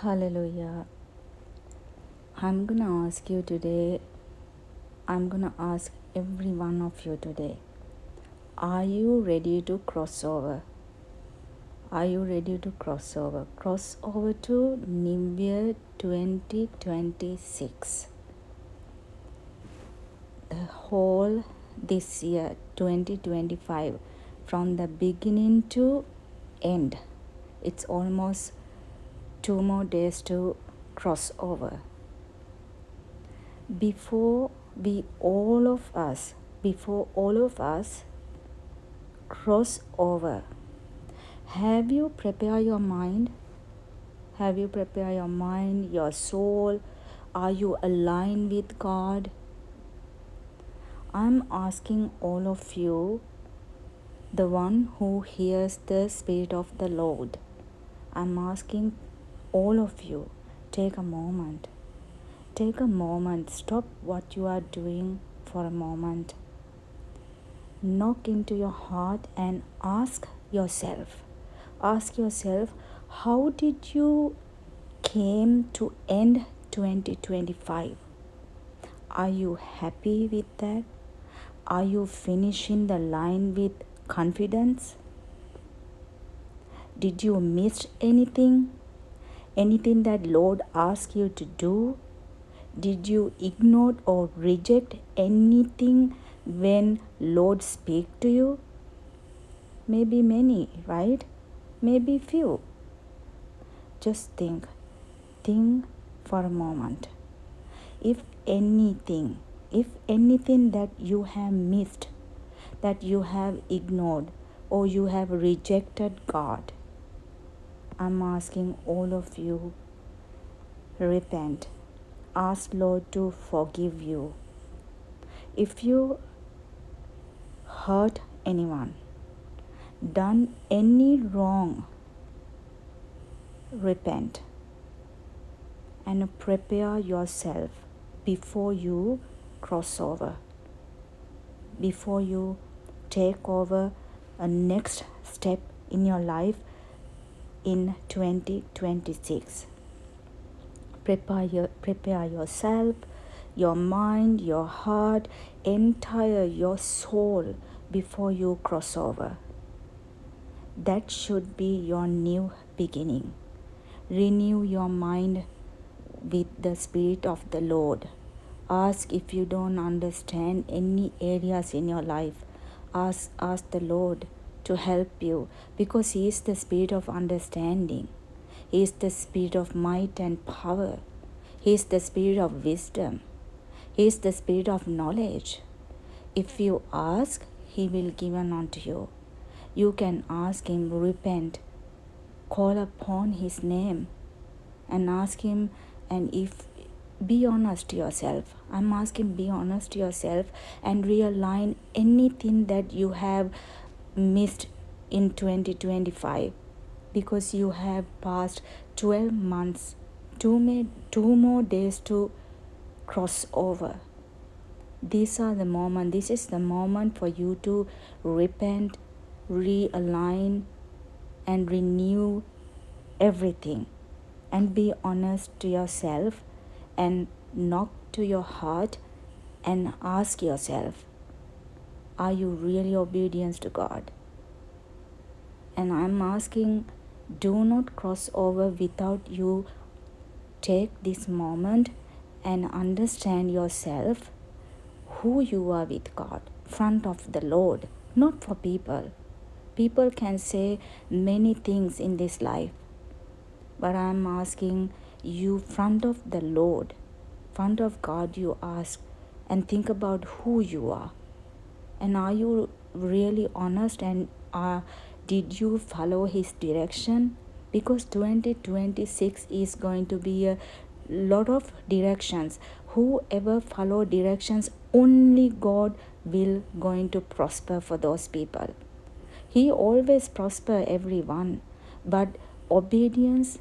Hallelujah. I'm gonna ask you today, I'm gonna ask every one of you today, are you ready to cross over? Are you ready to cross over? Cross over to New Year 2026. The whole this year 2025, from the beginning to end, it's almost 2 more days to cross over. Before all of us cross over, have you prepared your mind? Have you prepared your mind, your soul? Are you aligned with God? I'm asking all of you, the one who hears the Spirit of the Lord, I'm asking all of you, take a moment. Take a moment, stop what you are doing for a moment. Knock into your heart and ask yourself, how did you came to end 2025? Are you happy with that? Are you finishing the line with confidence? Did you miss anything? Anything that Lord asked you to do? Did you ignore or reject anything when Lord speak to you? Maybe many, right? Maybe few. Just think for a moment. If anything that you have missed, that you have ignored, or you have rejected God, I'm asking all of you, repent. Ask Lord to forgive you. If you hurt anyone, done any wrong, repent and prepare yourself before you cross over, before you take over a next step in your life in 2026. Prepare yourself, your mind, your heart, entire your soul before you cross over. That should be your new beginning. Renew your mind with the Spirit of the Lord. Ask if you don't understand any areas in your life. Ask the Lord to help you, because He is the Spirit of understanding. He is the Spirit of might and power. He is the Spirit of wisdom. He is the Spirit of knowledge. If you ask, He will give unto you. You can ask Him, repent, call upon His name, and ask Him. And if be honest to yourself, I'm asking, be honest to yourself and realign anything that you have missed in 2025, because you have passed 12 months, two more days to cross over. This is the moment for you to repent, realign, and renew everything, and be honest to yourself, and knock to your heart and ask yourself, are you really obedient to God? And I'm asking, do not cross over without you take this moment and understand yourself, who you are with God, front of the Lord, not for people. People can say many things in this life, but I'm asking you, front of the Lord, front of God, you ask and think about who you are. And are you really honest, and did you follow His direction? Because 2026 is going to be a lot of directions. Whoever follow directions, only God will going to prosper for those people. He always prosper everyone, but obedience,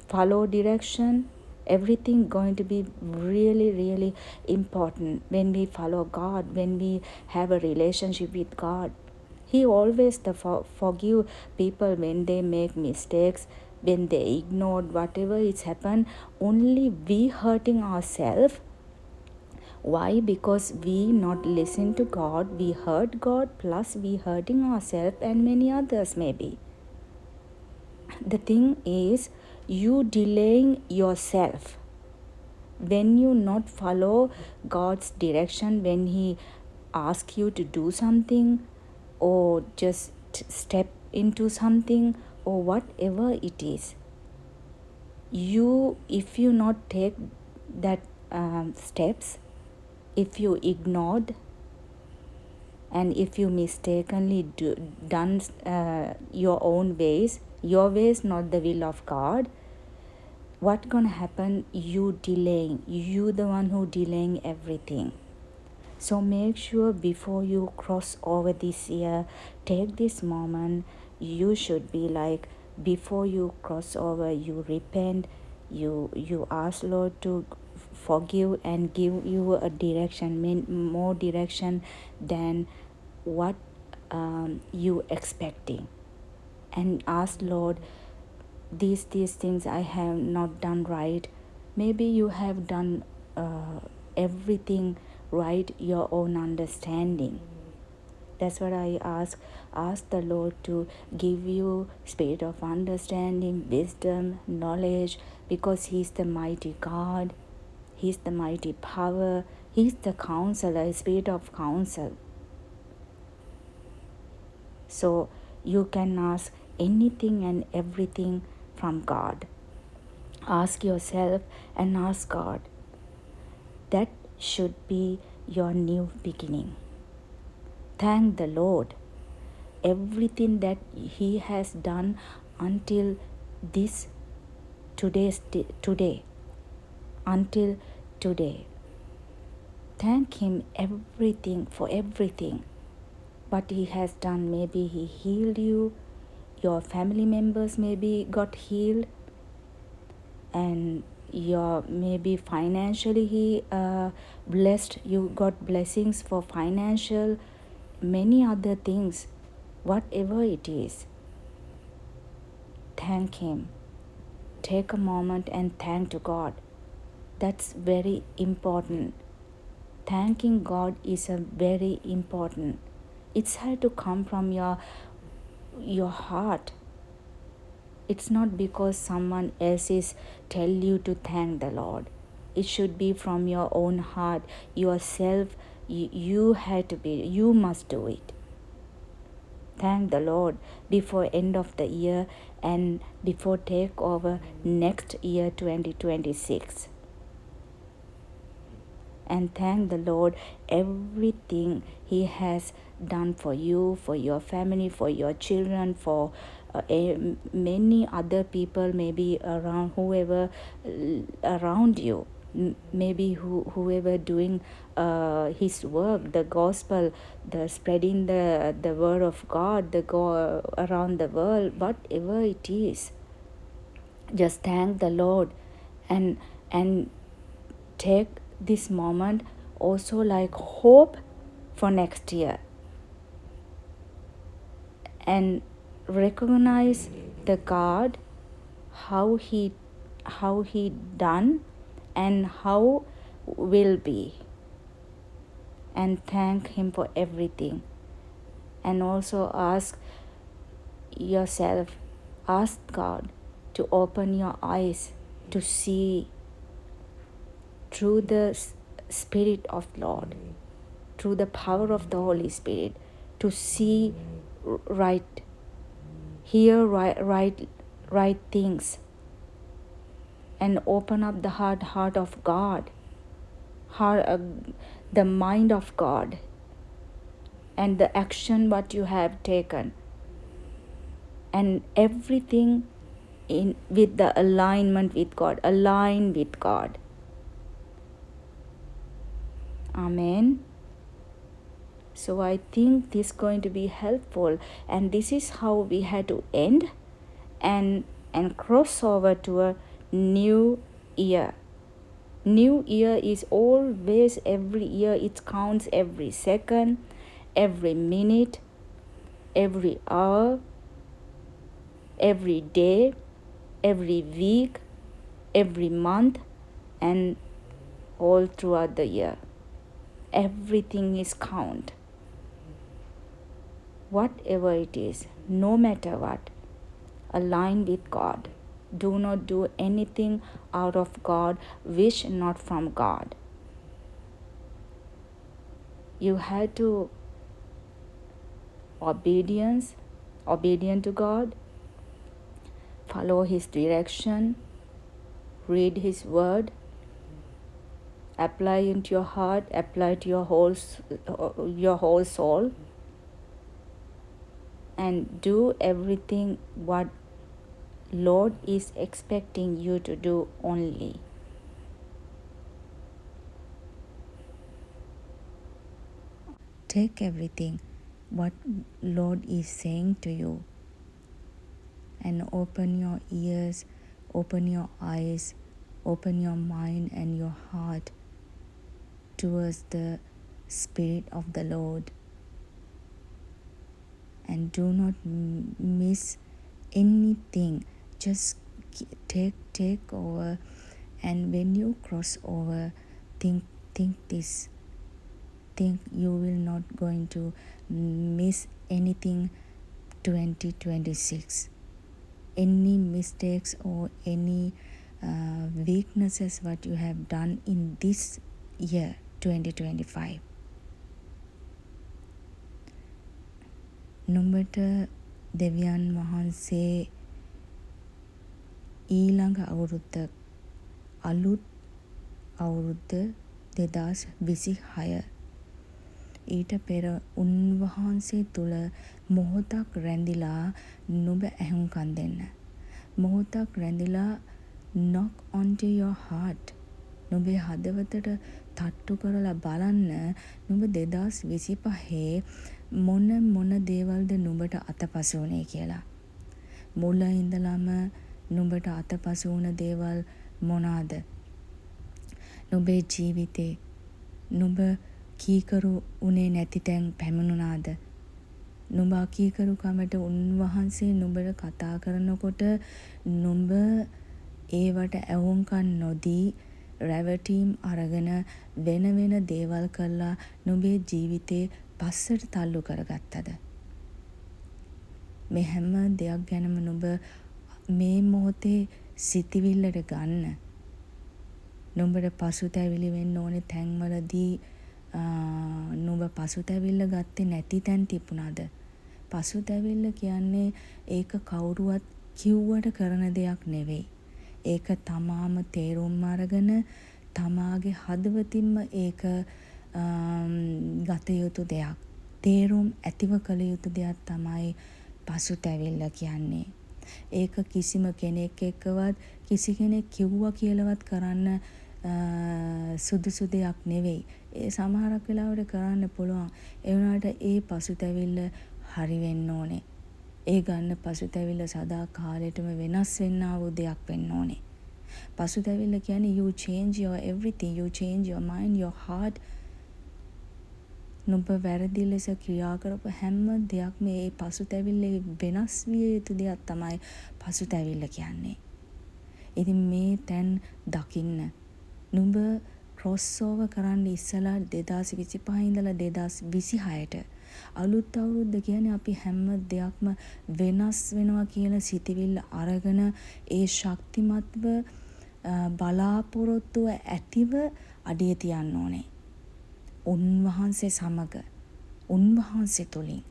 follow direction, everything going to be really, really important when we follow God, when we have a relationship with God. He always forgive people when they make mistakes, when they ignored whatever it's happened, only we hurting ourselves. Why? Because we not listen to God, we hurt God, plus we hurting ourselves and many others maybe. The thing is, you delaying yourself. When you not follow God's direction, when He asks you to do something or just step into something or whatever it is, if you not take that steps, if you ignored, and if you mistakenly done your own ways, your ways not the will of God, what gonna happen? You delaying, you the one who delaying everything. So make sure before you cross over this year, take this moment. You should be like, before you cross over, you repent, you ask Lord to forgive and give you a direction, more direction than what you expecting, and ask Lord, these things I have not done right. Maybe you have done everything right, your own understanding. That's what I ask the Lord to give you spirit of understanding, wisdom, knowledge, because He's the mighty God, He's the mighty power, He's the counselor, spirit of counsel. So you can ask anything and everything from God. Ask yourself and ask God. That should be your new beginning. Thank the Lord. Everything that He has done until this today, until today. Thank Him everything for everything. What He has done. Maybe He healed you, your family members maybe got healed, and your maybe financially He blessed you, got blessings for financial, many other things. Whatever it is, thank Him. Take a moment and thank to God. That's very important. Thanking God is a very important. It's had to come from your heart. It's not because someone else is tell you to thank the Lord. It should be from your own heart, yourself. You had to be. You must do it. Thank the Lord before end of the year and before take over next year 2026. And thank the Lord everything He has done for you, for your family, for your children, for many other people, maybe around, whoever around you, maybe whoever doing His work, the gospel, the spreading the word of God, the go around the world, whatever it is. Just thank the Lord and take this moment also like hope for next year, and recognize the God, how he done and how will be, and thank Him for everything. And also ask yourself, ask God to open your eyes to see through the Spirit of Lord, through the power of the Holy Spirit, to see right, hear right things, and open up the heart of God, the mind of God, and the action what you have taken, and everything in with the alignment with God, align with God. Amen. So I think this is going to be helpful, and this is how we had to end and cross over to a new year. New year is always, every year it counts, every second, every minute, every hour, every day. every week, every month, and all throughout the year. Everything is count. Whatever it is, no matter what, align with God. Do not do anything out of God, wish not from God. You have to obedient to God, follow His direction, read His word, apply into your heart, apply to your whole soul, and do everything what Lord is expecting you to do only. Take everything what Lord is saying to you and open your ears, open your eyes, open your mind and your heart towards the Spirit of the Lord. And do not miss anything. Just take over, and when you cross over, think this. Think you will not going to miss anything 2026. Any mistakes or any weaknesses what you have done in this year 2025. නුඹට දෙවියන් වහන්සේ ඊළඟ අවුරුද්ද අලුත් අවුරුද්ද 2026 ඊට පෙර උන්වහන්සේ තුල මොහොතක් රැඳිලා නුඹ ඇහුම්කන් දෙන්න. මොහොතක් රැඳිලා knock onto your heart. නුඹේ හදවතට තට්ටු කරලා බලන්න නුඹ 2025 මොන දේවල්ද නුඹට අතපසු වුනේ කියලා. මුල ඉඳලම නුඹට අතපසු වුණ දේවල් මොනවාද? නුඹේ ජීවිතේ නුඹ කීකරු උනේ නැති තැන් පැමිණුණාද? නුඹ අකීකරුකමට උන්වහන්සේ නුඹට කතා කරනකොට නුඹ ඒවට ඇහුම්කන් නොදී රැවටීම් අරගෙන වෙන දේවල් කළා නුඹේ ජීවිතේ පස්සට තල්ලු කරගත්තද? මේ හැම දෙයක් ගැනම නුඹ මේ මොහොතේ සිතවිල්ලට ගන්න. නුඹට පසුතැවිලි වෙන්න ඕනේ තැන්වලදී නුඹ පසුතැවිල්ල ගත්තේ නැති තැන් තිබුණාද? පසුතැවිල්ල කියන්නේ ඒක කවුරුවත් කිව්වට කරන දෙයක් නෙවෙයි. ඒක තමාම තේරුම් අරගෙන තමාගේ හදවතින්ම ඒක ගත යුතු දෙයක්. තේරුම් ඇතිව කළ යුතු දෙයක් තමයි පසුතැවිල්ල කියන්නේ. ඒක කිසිම කෙනෙක් එක්කවත් කිසි කෙනෙක් කිව්වා කියලාවත් කරන්න සුදුසු දෙයක් නෙවෙයි. ඒ සමහරක් වෙලාවට කරන්න පුළුවන්. ඒ වුණාට ඒ පසුතැවිල්ල හරි වෙන්න ඕනේ. ඒ ගන්න පසුතැවිල්ල සදා කාලෙටම වෙනස් වෙන්නා වූ දෙයක් වෙන්න ඕනේ. පසුතැවිල්ල කියන්නේ you change your everything, you change your mind, your heart. නුඹ වැරදි ලෙස ක්‍රියා කරපු හැම දෙයක්ම මේ පසුතැවිල්ලේ වෙනස් විය යුතු දෙයක් තමයි පසුතැවිල්ල කියන්නේ. ඉතින් මේ තැන් දකින්න නුඹ ක්‍රොස් ඕවර් කරන්න ඉස්සලා 2025 ඉඳලා 2026ට අලුත් අවුරුද්ද කියන්නේ අපි හැම දෙයක්ම වෙනස් වෙනවා කියන සිතවිල්ල අරගෙන ඒ ශක්තිමත්ව බලාපොරොත්තුව ඇතිව අඩිය තියන්න ඕනේ. උන්වහන්සේ සමග උන්වහන්සේ තුලින්.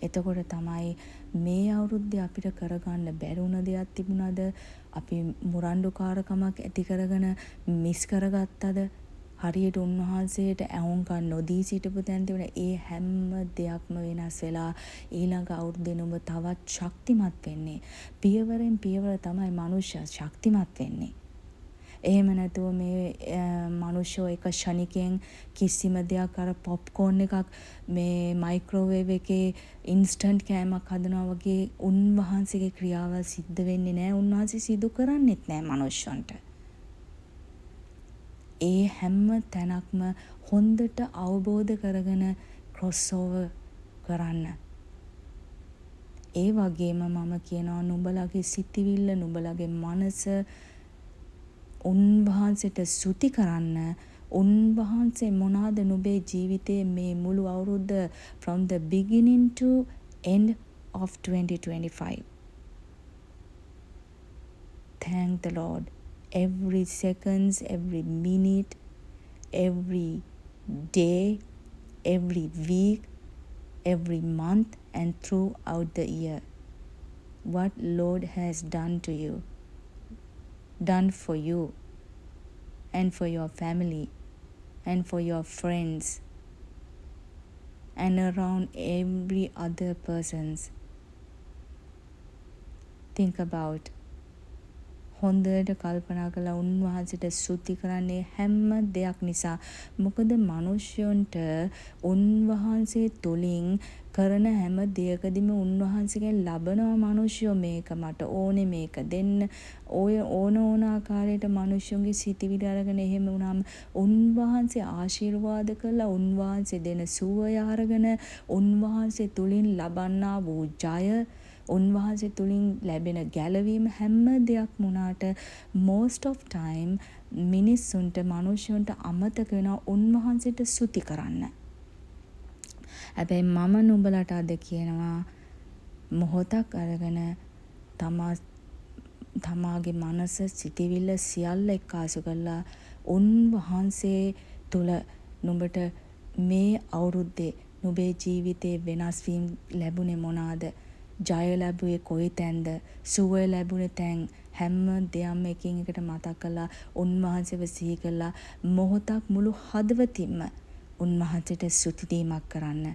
එතකොට තමයි මේ අවුරුද්දේ අපිට කරගන්න බැරි වුණ දෙයක් තිබුණාද? අපි මුරණ්ඩුකාරකමක් ඇති කරගෙන මිස් කරගත්තද? හරියට උන්වහන්සේට ඇහුම්කන් නොදී සිටපු තැන් තිබුණ ඒ හැම දෙයක්ම වෙනස් වෙලා ඊළඟ අවුරුද්දේ නුඹ තවත් ශක්තිමත් වෙන්නේ. පියවරෙන් පියවර තමයි මනුෂ්‍ය ශක්තිමත් වෙන්නේ. එහෙම නැතුව මේ මනුෂ්‍යෝ එක ෂණිකයෙන් කිසිම දෙයක් අර පොප්කෝර්න් එකක් මේ මයික්‍රෝවේව් එකේ ඉන්ස්ටන්ට් කෑමක් හදනවා වගේ උන්වහන්සේගේ ක්‍රියාවල් සිද්ධ වෙන්නේ නැහැ. උන්වහන්සේ සිදු කරන්නේත් නැහැ මනුෂ්‍යන්ට. ඒ හැම තැනක්ම හොඳට අවබෝධ කරගෙන ක්‍රොස් ඕවර් කරන්න. ඒ වගේම මම කියනවා නුඹලගේ සිතිවිල්ල නුඹලගේ මනස උන්වහන්සේට ස්තුති කරන්න. උන්වහන්සේ මොනවාද නුඹේ ජීවිතයේ මේ මුළු අවුරුද්ද from the beginning to end of 2025. Thank the Lord. Every seconds, every minute, every day, every week, every month and throughout the year. What Lord has done to you, done for you and for your family and for your friends and around every other persons. Think about. හොඳට කල්පනා කරලා උන්වහන්සේට ස්තුති කරන්නේ හැම දෙයක් නිසා. මොකද මිනිස්යන්ට උන්වහන්සේ තුලින් කරන හැම දෙයකදීම උන්වහන්සේගෙන් ලබනවා මිනිස්යෝ මේක මට ඕනේ මේක දෙන්න. ඔය ඕන ආකාරයට මිනිස්යන්ගේ සිතිවිලි අරගෙන එහෙම වුණාම උන්වහන්සේ ආශිර්වාද කළා. උන්වහන්සේ දෙන සුවය අරගෙන උන්වහන්සේ තුලින් ලබන්නා වූ ජය උන්වහන්සේ තුලින් ලැබෙන ගැලවීම හැම දෙයක් වුණාට most of time මිනිස්සුන්ට මිනිසුන්ට අමතක වෙනවා උන්වහන්සේට ස්තුති කරන්න. හැබැයි මම නුඹලට අද කියනවා මොහොතක් අරගෙන තමාගේ මනස සිටිවිල්ල සියල්ල එක්කාසු කරලා උන්වහන්සේ තුල නුඹට මේ අවුරුද්දේ නුඹේ ජීවිතේ වෙනස් වීම ලැබුණේ මොනවාද? ජය ලැබුවේ කොයි තැන්ද? සුවය ලැබුණේ තැන් හැම දෙයක්ම එකින් එකට මතක් කළා උන්වහන්සේව සිහි කළා මොහොතක් මුළු හදවතින්ම උන්වහන්සේට ස්තුතිදීමක් කරන්න.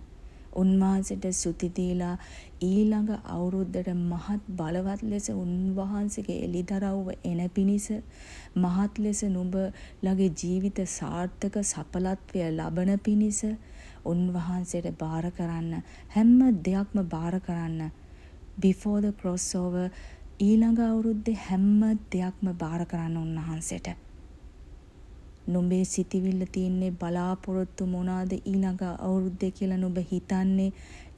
උන්වහන්සේට ස්තුති දීලා ඊළඟ අවුරුද්දට මහත් බලවත් ලෙස උන්වහන්සේගේ එළිදරව්ව එන පිණිස මහත් ලෙස නුඹලගේ ජීවිත සාර්ථක සඵලත්වය ලබන පිණිස උන්වහන්සේට බාර කරන්න. හැම දෙයක්ම බාර කරන්න. before the crossover ඊළඟ අවුරුද්දේ හැම දෙයක්ම බාර කරන්න උන්වහන්සේට. නුඹේ සිතිවිල්ල තියෙන්නේ බලාපොරොත්තු මොනවාද ඊළඟ අවුරුද්දේ කියලා නුඹ හිතන්නේ.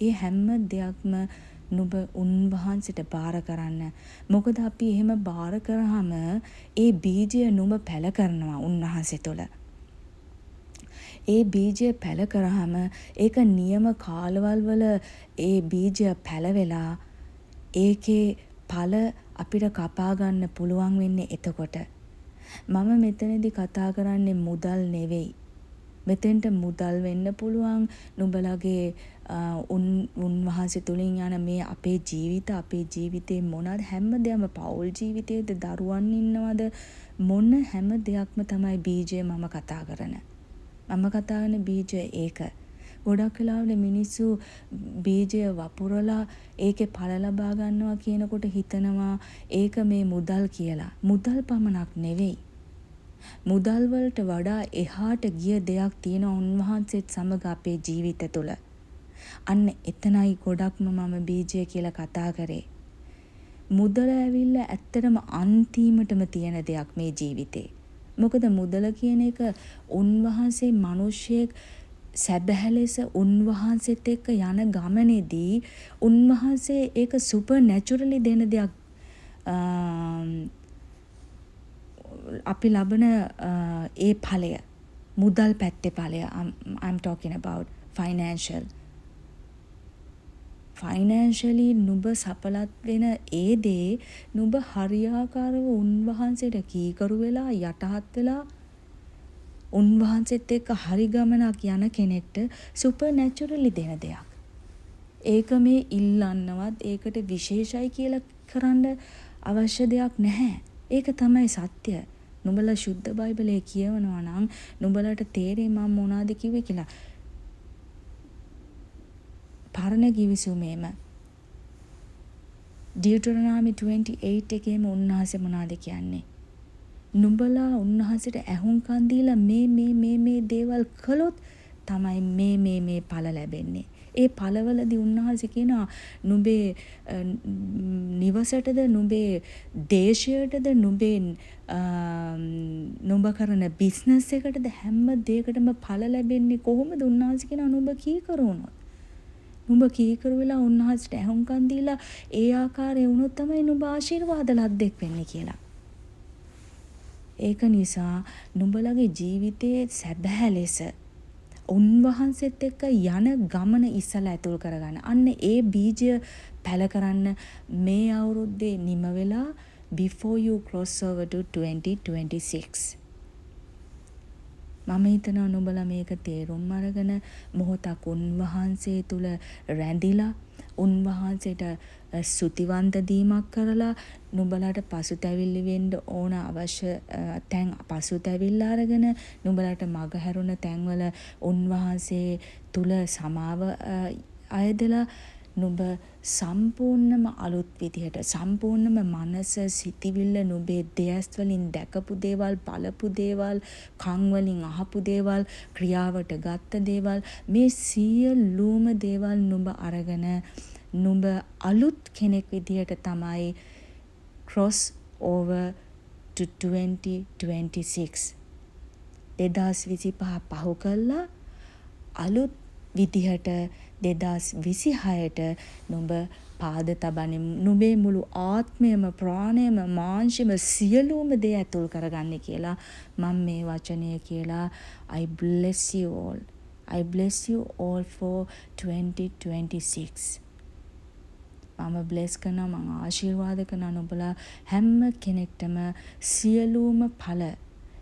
ඒ හැම දෙයක්ම නුඹ උන්වහන්සේට බාර කරන්න. මොකද අපි එහෙම බාර කරාම ඒ බීජය නුඹ පැල කරනවා උන්වහන්සේ තුළ. ඒ බීජය පැල කරාම ඒක නියම කාලවල වල ඒ බීජය පැලවෙලා ඒකේ ඵල අපිට කපා ගන්න පුළුවන් වෙන්නේ එතකොට. මම මෙතනදී කතා කරන්නේ මුදල් නෙවෙයි. මෙතෙන්ට මුදල් වෙන්න පුළුවන් නුඹලගේ උන්වහන්සේ තුලින් යන මේ අපේ ජීවිතේ මොනවාද හැම දෙයක්ම පෞල් ජීවිතයේද දරුවන් ඉන්නවද මොන හැම දෙයක්ම තමයි බීජය මම කතා කරන්නේ. මම කතා කරන බීජය ඒක. ගොඩක් වෙලාවල මිනිස්සු බීජය වපුරලා ඒකේ ඵල ලබා ගන්නවා කියනකොට හිතනවා ඒක මේ මුදල් කියලා. මුදල් පමණක් නෙවෙයි. මුදල් වලට වඩා එහාට ගිය දෙයක් තියෙන උන්වහන්සේත් සමග අපේ ජීවිත තුළ. අන්න එතනයි ගොඩක්ම මම බීජය කියලා කතා කරේ. මුදල ඇවිල්ලා ඇත්තටම අන්තිමටම තියෙන දෙයක් මේ ජීවිතේ. මොකද මුදල කියන එක උන්වහන්සේ මිනිහෙක් සැබෑ ලෙස උන්වහන්සේත් එක්ක යන ගමනේදී උන්වහන්සේ ඒක සුපර් නැචරලි දෙන දෙයක්. අපි ලබන ඒ ඵලය මුදල් පැත්තේ ඵලය I'm talking about financially නුඹ සඵලත් වෙන ඒ දේ නුඹ හරියාකාරව උන්වහන්සේට කීකරු වෙලා යටහත් වෙලා උන්වහන්සේත් එක්ක හරි ගමනක් යන කෙනෙක්ට සුපර් නැචරලි දෙන දෙයක්. ඒක මේ ඉල්ලන්නවත් ඒකට විශේෂයි කියලා කරන්න අවශ්‍ය දෙයක් නැහැ. ඒක තමයි සත්‍ය. නුඹලා සුද්ධ බයිබලයේ කියවනවා නම් නුඹලට තේරෙයි මම මොනවද කිව්වේ කියලා. පරණ කිවිසුමේම Deuteronomy 28 එකේම උන්වහන්සේ මොනවද කියන්නේ? නුඹලා උන්වහන්සේට ඇහුම්කන් දීලා මේ දේවල් කළොත් තමයි මේ ඵල ලැබෙන්නේ. ඒ ඵලවලදී උන්වහන්සේ කියනවා නුඹේ නිවසටද නුඹේ දේශයටද නුඹ කරන බිස්නස් එකටද හැම දෙයකටම ඵල ලැබෙන්නේ කොහොමද? උන්වහන්සේ කියනවා නුඹ කීකරු වුණොත්. නුඹ කීකරු වෙලා උන්වහන්සේට ඇහුම්කන් දීලා ඒ ආකාරයේ වුණොත් තමයි නුඹ ආශිර්වාද ලද්දෙක් වෙන්නේ කියලා. ඒක නිසා නුඹලගේ ජීවිතයේ සැබෑ ලෙස උන්වහන්සේත් එක්ක යන ගමන ඉස්සලා ඇතුල් කරගන්න. අන්න ඒ බීජය පැල කරන්න මේ අවුරුද්දේ නිම වෙලා before you cross over to 2026. මම හිතනවා නුඹලා මේක තේරුම් අරගෙන මොහොතක් උන්වහන්සේ තුල රැඳිලා උන්වහන්සේට ස්තුතිවන්ත දීමක් කරලා නුඹලාට පසුතැවිලි වෙන්න ඕන අවශ්‍ය තැන් පසුතැවිල්ල අරගෙන නුඹලාට මග හැරුණ තැන්වල උන්වහන්සේ තුල සමාව අයදලා නුඹ සම්පූර්ණම අලුත් විදිහට සම්පූර්ණම මනස සිතිවිල්ල නුඹේ දෙයස් වලින් දැකපු දේවල් බලපු දේවල් කන් වලින් අහපු දේවල් ක්‍රියාවට ගත්ත දේවල් මේ සියලුම දේවල් නුඹ අරගෙන නුඹ අලුත් කෙනෙක් විදිහට තමයි cross over to 2026 2025 පහු කළා අලුත් විදිහට 2026ට නුඹ පාද තබන්නේ නුඹේ මුළු ආත්මයම ප්‍රාණයම මාංශයම සියලුම දේ ඇතුල් කරගන්නේ කියලා මම මේ වචනය කියලා I bless you all for 2026 මම බ්ලෙස් කරනවා මම ආශිර්වාද කරනවා නුඹලා හැම කෙනෙක්ටම සියලුම ඵල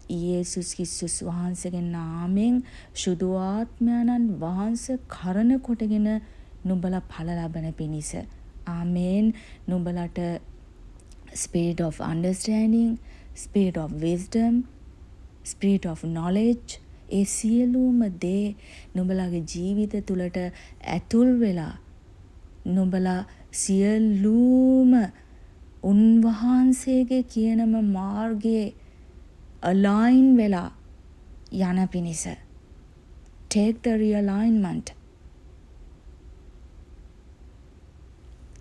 යේසුස් ක්‍රිස්තුස් වහන්සේගේ නාමයෙන් සුදු ආත්මයන්න් වහන්සේ කරන කොටගෙන නුඹලා ඵල ලබන පිණිස ආමේන් නුඹලට spirit of understanding spirit of wisdom spirit of knowledge ඒ සියලුම දේ නුඹලාගේ ජීවිත තුළට ඇතුල් වෙලා නුඹලා සියලුම උන්වහන්සේගේ කියනම මාර්ගයේ align වෙලා යන පිණිස take the realignment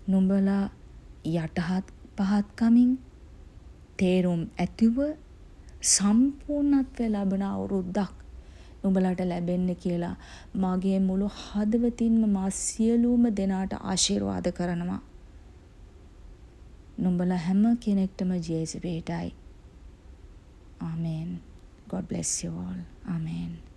නුඹලා යටහත් පහත් කමින් තේරුම් ඇතිව සම්පූර්ණත්වය ලබන අවුරුද්දක් නුඹලාට ලැබෙන්න කියලා මාගේ මුළු හදවතින්ම මා සියලුම දෙනාට ආශිර්වාද කරනවා. නුඹලා හැම කෙනෙක්ටම ජේසුස් වේටයි. Amen. God bless you all. Amen.